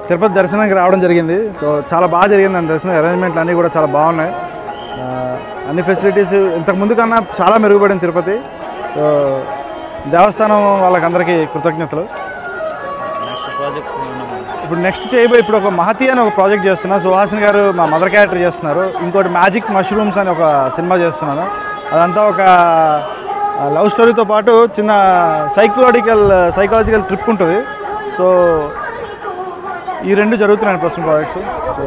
తిరుపతి దర్శనానికి రావడం జరిగింది. సో చాలా బాగా జరిగింది అంత దర్శనం. అరేంజ్మెంట్లు అన్నీ కూడా చాలా బాగున్నాయి. అన్ని ఫెసిలిటీస్ ఇంతకుముందు కన్నా చాలా మెరుగుపడింది తిరుపతి. సో దేవస్థానం వాళ్ళకందరికీ కృతజ్ఞతలు. ఇప్పుడు నెక్స్ట్ ఇప్పుడు ఒక మహతి అని ఒక ప్రాజెక్ట్ చేస్తున్నా. సుహాసిని గారు మా మదర్ క్యారెక్టర్ చేస్తున్నారు. ఇంకోటి మ్యాజిక్ మష్రూమ్స్ అని ఒక సినిమా చేస్తున్నాను. అదంతా ఒక లవ్ స్టోరీతో పాటు చిన్న సైకలాజికల్ ట్రిప్ ఉంటుంది. సో ఈ రెండు జరుగుతున్నాయి ప్రస్తుతం ప్రాజెక్ట్స్. సో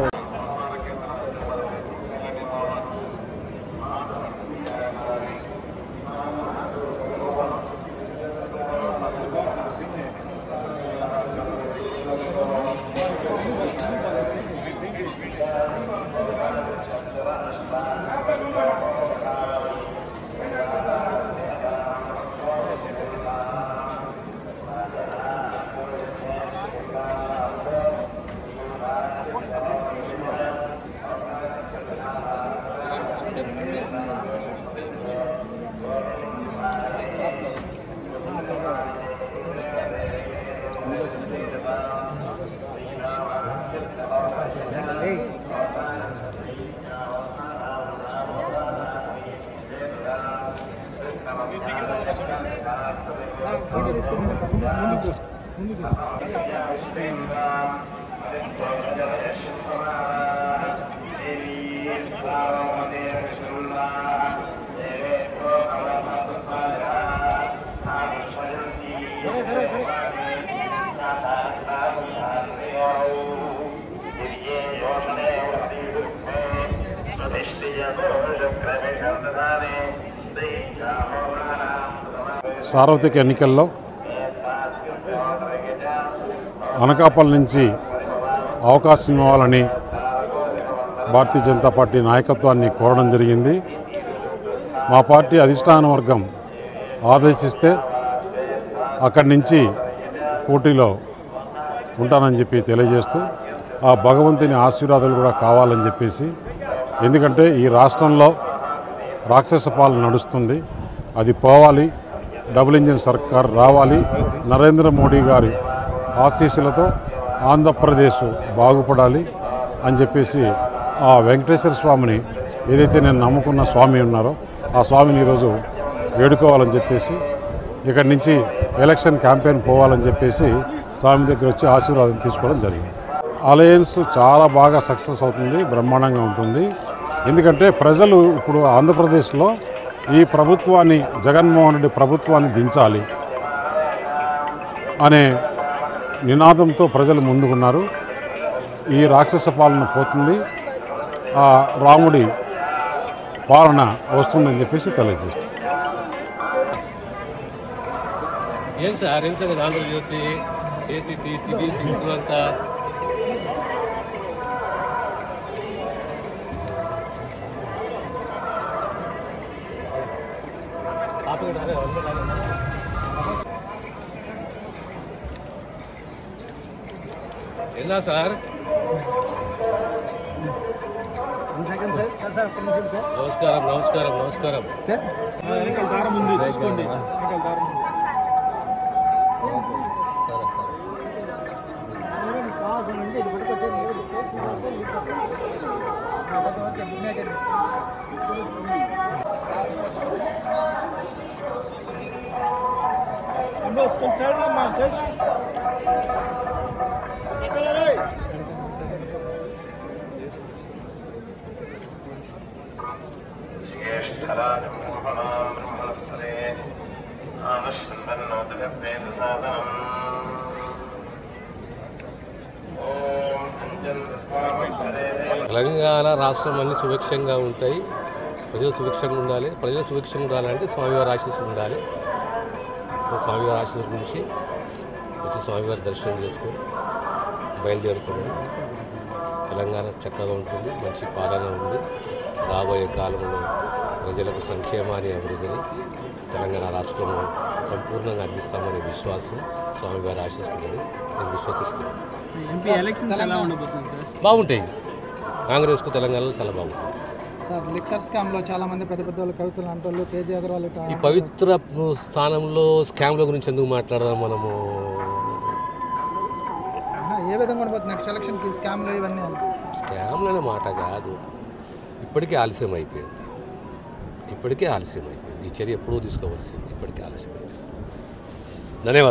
సార్వత్రిక ఎన్నికల్లో అనకాపల్లి నుంచి అవకాశం ఇవ్వాలని భారతీయ జనతా పార్టీ నాయకత్వాన్ని కోరడం జరిగింది. మా పార్టీ అధిష్టాన వర్గం ఆదేశిస్తే అక్కడి నుంచి పోటీలో ఉంటానని చెప్పి తెలియజేస్తూ ఆ భగవంతుని ఆశీర్వాదాలు కూడా కావాలని చెప్పేసి, ఎందుకంటే ఈ రాష్ట్రంలో రాక్షస పాలన నడుస్తుంది, అది పోవాలి, డబుల్ ఇంజిన్ సర్కార్ రావాలి, నరేంద్ర మోడీ గారి ఆశీస్సులతో ఆంధ్రప్రదేశ్ బాగుపడాలి అని చెప్పేసి ఆ వెంకటేశ్వర స్వామిని ఏదైతే నేను నమ్ముకున్న స్వామి ఉన్నారో ఆ స్వామిని ఈరోజు వేడుకోవాలని చెప్పేసి ఇక్కడి నుంచి ఎలక్షన్ క్యాంపెయిన్ పోవాలని చెప్పేసి స్వామి దగ్గర వచ్చి ఆశీర్వాదం తీసుకోవడం జరిగింది. అలయన్స్ చాలా బాగా సక్సెస్ అవుతుంది, బ్రహ్మాండంగా ఉంటుంది. ఎందుకంటే ప్రజలు ఇప్పుడు ఆంధ్రప్రదేశ్లో ఈ ప్రభుత్వాన్ని, జగన్మోహన్ రెడ్డి ప్రభుత్వాన్ని దించాలి అనే నినాదంతో ప్రజలు ముందుకున్నారు. ఈ రాక్షస పాలన పోతుంది, ఆ రాముడి పాలన వస్తుందని చెప్పేసి తెలియజేస్తుంది. ఏం సార్ ఇంత ఆంధ్రజ్యోతి ACT, TBC, Srilanka. ఎలా సార్? నమస్కారం నమస్కారం నమస్కారం సార్. దారం ఉంది చూసుకోండి. తెలంగాణ రాష్ట్రం అన్ని సుభిక్షంగా ఉంటాయి. ప్రజలు సుభిక్షంగా ఉండాలి. ప్రజలు సుభిక్షంగా ఉండాలంటే స్వామివారి ఆశీస్సులు ఉండాలి. స్వామివారి ఆశీస్సుల నుంచి వచ్చి స్వామివారి దర్శనం చేసుకొని బయలుదేరుతున్నాం. తెలంగాణ చక్కగా ఉంటుంది, మంచి పాలన ఉంది. రాబోయే కాలంలో ప్రజలకు సంక్షేమాన్ని, అభివృద్ధిని తెలంగాణ రాష్ట్రంలో సంపూర్ణంగా అందిస్తామనే విశ్వాసం, స్వామివారి ఆశీస్సులని నేను విశ్వసిస్తున్నాను. బాగుంటాయి. కాంగ్రెస్కు తెలంగాణలో చాలా బాగుంటుంది. సార్, లిక్కర్ స్కామ్లో చాలా మంది పెద్ద పెద్ద వాళ్ళు కవితలు అంటారు. కేజీ అగర్వాల్ ఈ పవిత్ర స్థానంలో స్కామ్ల గురించి ఎందుకు మాట్లాడదాం మనము? ఏ విధంగా ఉండబోతుంది నెక్స్ట్ ఎలక్షన్కి స్కామ్లు ఇవన్నీ? స్కామ్లనే మాట కాదు, ఇప్పటికే ఆలస్యం అయిపోయింది. ఈ చర్య ఎప్పుడూ తీసుకోవాల్సింది, ఇప్పటికే ఆలస్యం అయిపోయింది. ధన్యవాదాలు.